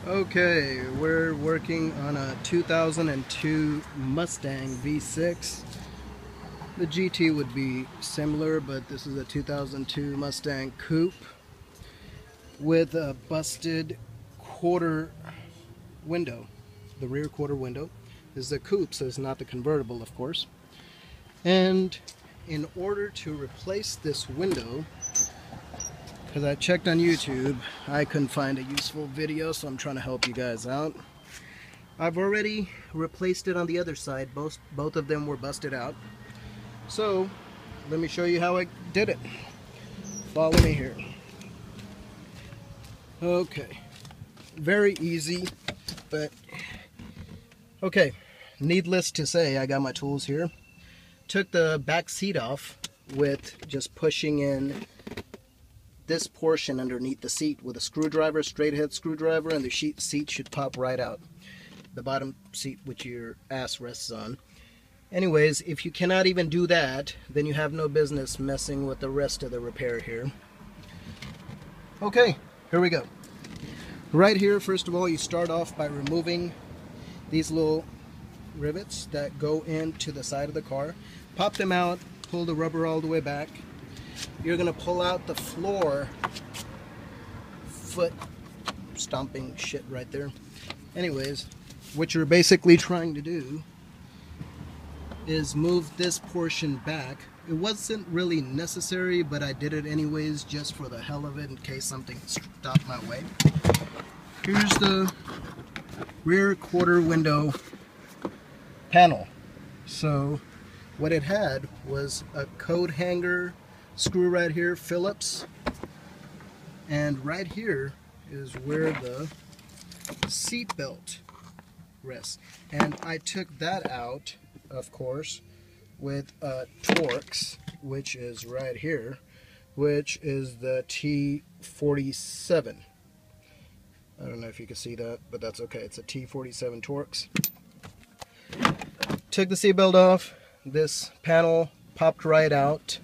Okay, we're working on a 2002 Mustang V6. The GT would be similar, but this is a 2002 Mustang Coupe with a busted quarter window. The rear quarter window is the Coupe, so it's not the convertible, of course. And in order to replace this window, because I checked on YouTube, I couldn't find a useful video, so I'm trying to help you guys out. I've already replaced it on the other side. Both of them were busted out. So let me show you how I did it. Follow me here. Okay, very easy, but okay, needless to say, I got my tools here. Took the back seat off with just pushing in this portion underneath the seat with a screwdriver, straight head screwdriver, and the seat should pop right out. The bottom seat which your ass rests on. Anyways, if you cannot even do that, then you have no business messing with the rest of the repair here. Okay, here we go. Right here, first of all, you start off by removing these little rivets that go into the side of the car. Pop them out, pull the rubber all the way back. You're going to pull out the floor foot stomping shit right there. Anyways, what you're basically trying to do is move this portion back. It wasn't really necessary, but I did it anyways just for the hell of it in case something stopped my way. Here's the rear quarter window panel. So what it had was a coat hanger screw right here, Phillips, and right here is where the seat belt rests. And I took that out, of course, with Torx, which is right here, which is the T47. I don't know if you can see that, but that's okay. It's a T47 Torx. Took the seat belt off. This panel popped right out.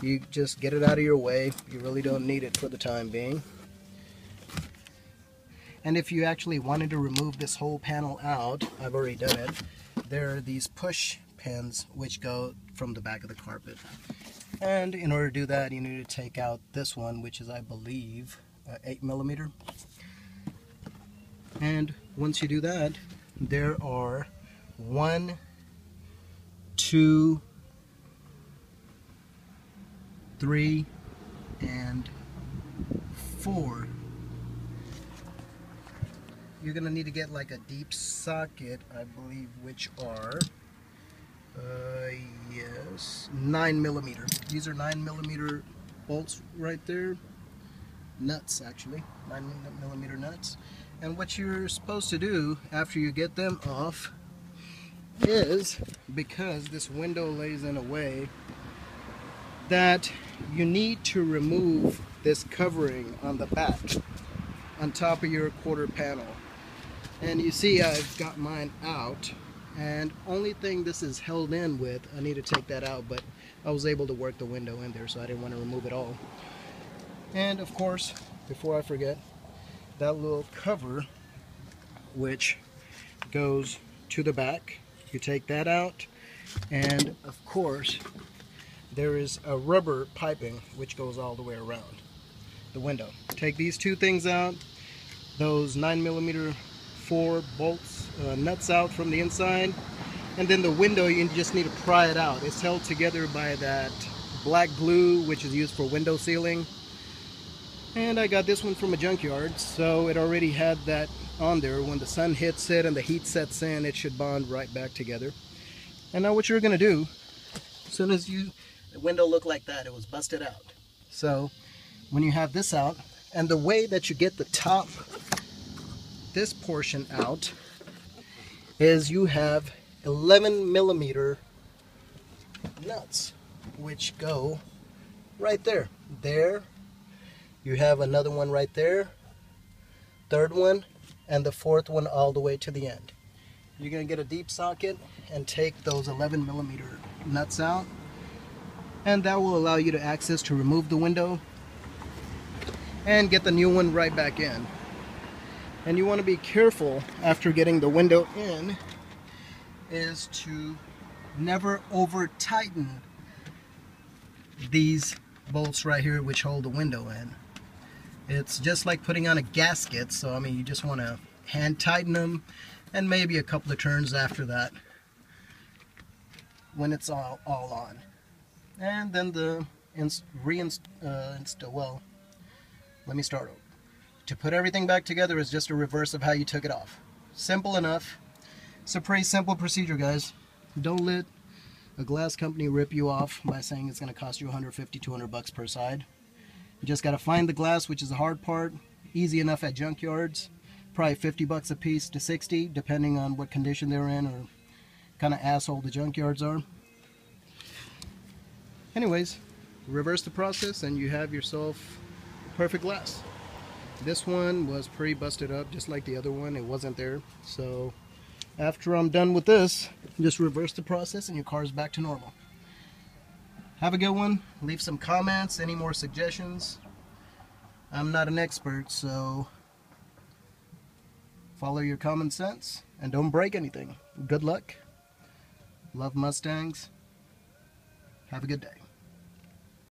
You just get it out of your way. You really don't need it for the time being. And if you actually wanted to remove this whole panel out, I've already done it. There are these push pins which go from the back of the carpet. And in order to do that, you need to take out this one, which is, I believe, 8mm. And once you do that, there are 1, 2, 3, and 4. You're gonna need to get like a deep socket, I believe, which are yes, 9mm. These are 9mm bolts right there. Nuts, actually, 9mm nuts. And what you're supposed to do after you get them off is, because this window lays in a way that you need to remove this covering on the back on top of your quarter panel. And you see I've got mine out, and only thing this is held in with, I need to take that out, but I was able to work the window in there, so I didn't want to remove it all. And of course, before I forget, that little cover which goes to the back, you take that out, and of course there is a rubber piping which goes all the way around the window. Take these two things out, those 9mm 4 bolts, nuts out from the inside, and then the window, you just need to pry it out. It's held together by that black glue which is used for window sealing. And I got this one from a junkyard, so it already had that on there. When the sun hits it and the heat sets in, it should bond right back together. And now what you're going to do, as soon as the window looked like that, it was busted out. So when you have this out, and the way that you get the top, this portion out, is you have 11mm nuts which go right there. There you have another one right there, third one, and the fourth one all the way to the end. You're going to get a deep socket and take those 11mm nuts out, and that will allow you to access to remove the window and get the new one right back in. And you want to be careful after getting the window in is to never over tighten these bolts right here which hold the window in. It's just like putting on a gasket, so I mean you just want to hand tighten them and maybe a couple of turns after that when it's all on. And then the well, let me start over. To put everything back together is just a reverse of how you took it off. Simple enough. It's a pretty simple procedure, guys. Don't let a glass company rip you off by saying it's going to cost you 150, 200 bucks per side. You just got to find the glass, which is the hard part. Easy enough at junkyards. Probably 50 bucks a piece to 60, depending on what condition they're in or kind of asshole the junkyards are. Anyways, reverse the process and you have yourself perfect glass. This one was pretty busted up, just like the other one. It wasn't there. So after I'm done with this, just reverse the process and your car is back to normal. Have a good one. Leave some comments, any more suggestions. I'm not an expert, so follow your common sense and don't break anything. Good luck. Love Mustangs. Have a good day.